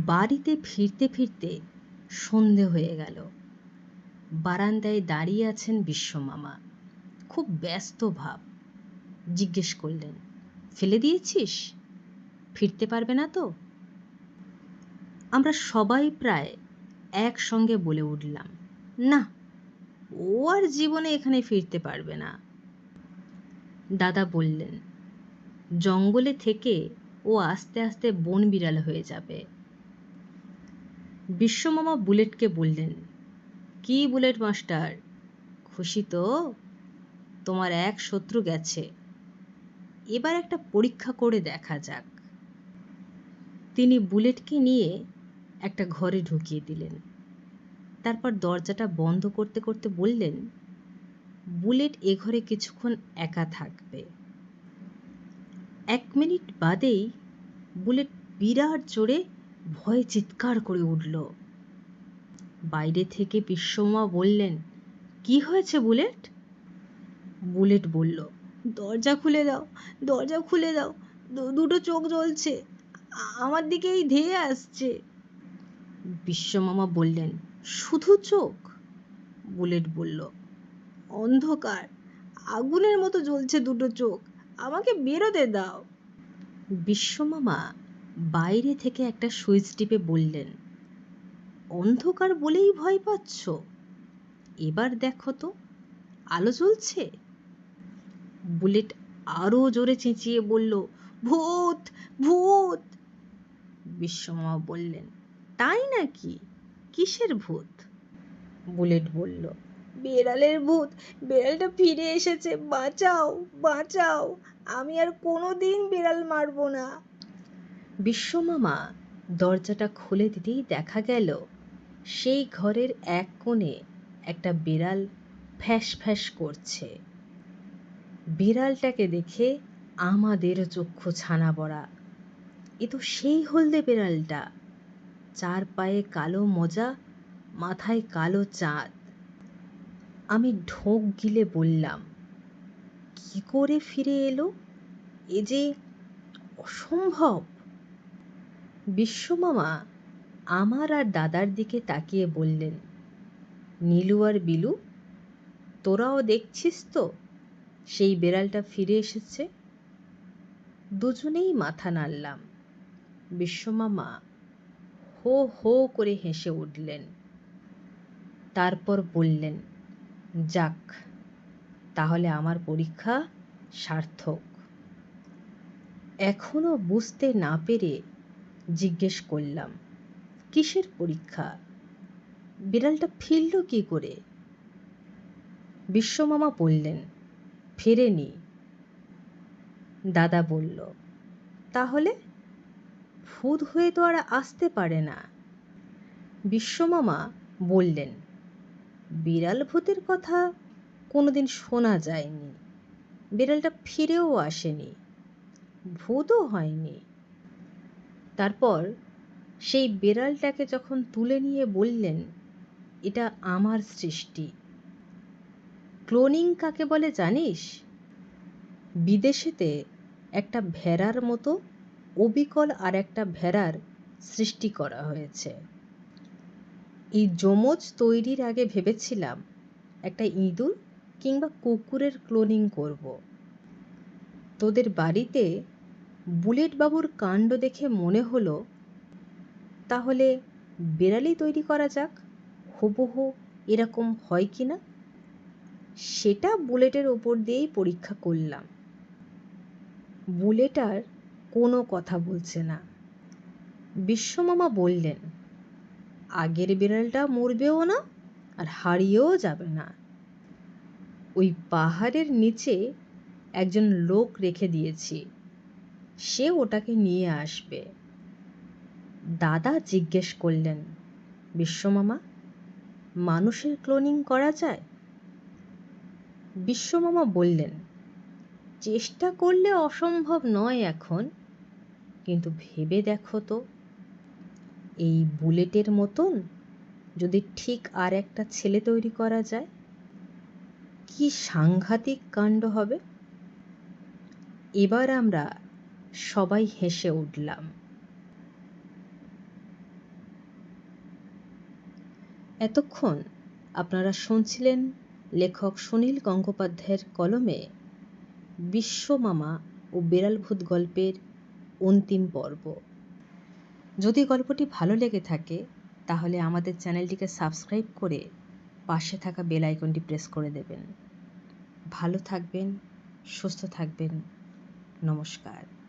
বাড়িতে ফিরতে ফিরতে সন্ধে হয়ে গেল। বারান্দায় দাঁড়িয়ে আছেন বিশ্বমামা, খুব ব্যস্ত ভাব। জিজ্ঞেস করলেন, ফেলে দিয়েছিস? ফিরতে পারবে না তো? আমরা সবাই প্রায় একসঙ্গে বলে উঠলাম, না, ও আর জীবনে এখানে ফিরতে পারবে না। দাদা বললেন, জঙ্গলে থেকে ও আস্তে আস্তে বন বিড়াল হয়ে যাবে। বিশ্বমামা বুলেটকে বললেন, কি বুলেট মাস্টার, খুশি তো? তোমার এক শত্রু গেছে, এবার একটা পরীক্ষা করে দেখা যাক। তিনি বুলেটকে নিয়ে একটা ঘরে ঢুকিয়ে দিলেন। তারপর দরজাটা বন্ধ করতে করতে বললেন, বুলেট এ ঘরে কিছুক্ষণ একা থাকবে। 1 মিনিট বাদেই বুলেট বিরাট জোরে ভয়ে চিৎকার করে উঠল। বাইরে থেকে বিশ্বমামা বললেন, কি হয়েছে বুলেট? বুলেট বলল, দরজা খুলে দাও, দরজা খুলে দাও, দুটো চোখ জ্বলছে, আমার দিকেই ধেয়ে আসছে। বিশ্বমামা বললেন, শুধু চোখ? বুলেট বলল, অন্ধকার, আগুনের মতো জ্বলছে দুটো চোখ, আমাকে বেরোতে দাও। বিশ্বমামা বাইরে থেকে একটা সুইচ টিপে বললেন, অন্ধকার বলেই ভয় পাচ্ছ? এবার দেখো তো, আলো জ্বলছে। বুলেট আরো জোরে চেঁচিয়ে বলল, ভূত, ভূত। বিশ্বমামা বললেন, তাই নাকি? কিসের ভূত? বুলেট বলল, বেড়ালের ভূত, বেড়ালটা ফিরে এসেছে, বাঁচাও, বাঁচাও, আমি আর কোনোদিন বেড়াল মারবো না। বিশ্বমামা দরজাটা খুলে দিতেই দেখা গেল সেই ঘরের এক কোণে একটা বিড়াল ফ্যাস ফ্যাস করছে। বিড়ালটাকে দেখে আমাদেরও চক্ষু ছানা বড়া। এ তো সেই হলদে বিড়ালটা, 4 পায়ে কালো মোজা, মাথায় কালো চাঁদ। আমি ঢোক গিলে বললাম, কি করে ফিরে এলো? এ যে অসম্ভব। বিশ্বমামা আমার আর দাদার দিকে তাকিয়ে বললেন, নীলু আর বিলু, তোরাও দেখছিস তো সেই বেড়ালটা ফিরে এসেছে? দুজনেই মাথা নাড়লাম। বিশ্বমামা হো হো করে হেসে উঠলেন। তারপর বললেন, যাক, তাহলে আমার পরীক্ষা সার্থক। এখনো বুঝতে না পেরে জিজ্ঞেস করলাম, কিসের পরীক্ষা? বিড়ালটা ফিরল কি করে? বিশ্বমামা বললেন, ফেরেনি। দাদা বলল, তাহলে? ভূত হয়ে তো আর আসতে পারে না। বিশ্বমামা বললেন, বিড়াল ভূতের কথা কোনোদিন শোনা যায়নি, বিড়ালটা ফিরেও আসেনি, ভূতও হয়নি। তারপর সেই বিড়ালটাকে যখন তুলে নিয়ে বললেন, এটা আমার সৃষ্টি। ক্লোনিং কাকে বলে জানিস? বিদেশেতে একটা ভেড়ার মতো অবিকল আর একটা ভেড়ার সৃষ্টি করা হয়েছে। এই যমজ তৈরির আগে ভেবেছিলাম একটা ইঁদুর কিংবা কুকুরের ক্লোনিং করব। তোদের বাড়িতে বুলেট বাবুর কাণ্ড দেখে মনে হলো, তাহলে বিড়ালই তৈরি করা যাক, হুবহু এরকম হয় কি না। সেটা বুলেটের ওপর দিয়েই পরীক্ষা করলাম। বুলেট আর কোনো কথা বলছে না। বিশ্বমামা বললেন, আগের বিড়ালটা মরবেও না আর হারিয়েও যাবে না। ওই পাহাড়ের নিচে একজন লোক রেখে দিয়েছি, সে ওটাকে নিয়ে আসবে। দাদা জিজ্ঞেস করলেন, বিশ্বমামা, মানুষের ক্লোনিং করা যায়? বিশ্বমামা বললেন, চেষ্টা করলে অসম্ভব নয় এখন, কিন্তু ভেবে দেখো তো, এই বুলেটের মতন যদি ঠিক আর একটা ছেলে তৈরি করা যায়, কি সাংঘাতিক কাণ্ড হবে। এবার আমরা সবাই হেসে উঠলাম। এতক্ষণ আপনারা শুনছিলেন লেখক সুনীল গঙ্গোপাধ্যায়ের কলমে বিশ্বমামা ও বেড়াল ভূত গল্পের অন্তিম পর্ব। যদি গল্পটি ভালো লেগে থাকে তাহলে আমাদের চ্যানেলটিকে সাবস্ক্রাইব করে পাশে থাকা বেল আইকনটি প্রেস করে দেবেন। ভালো থাকবেন, সুস্থ থাকবেন। নমস্কার।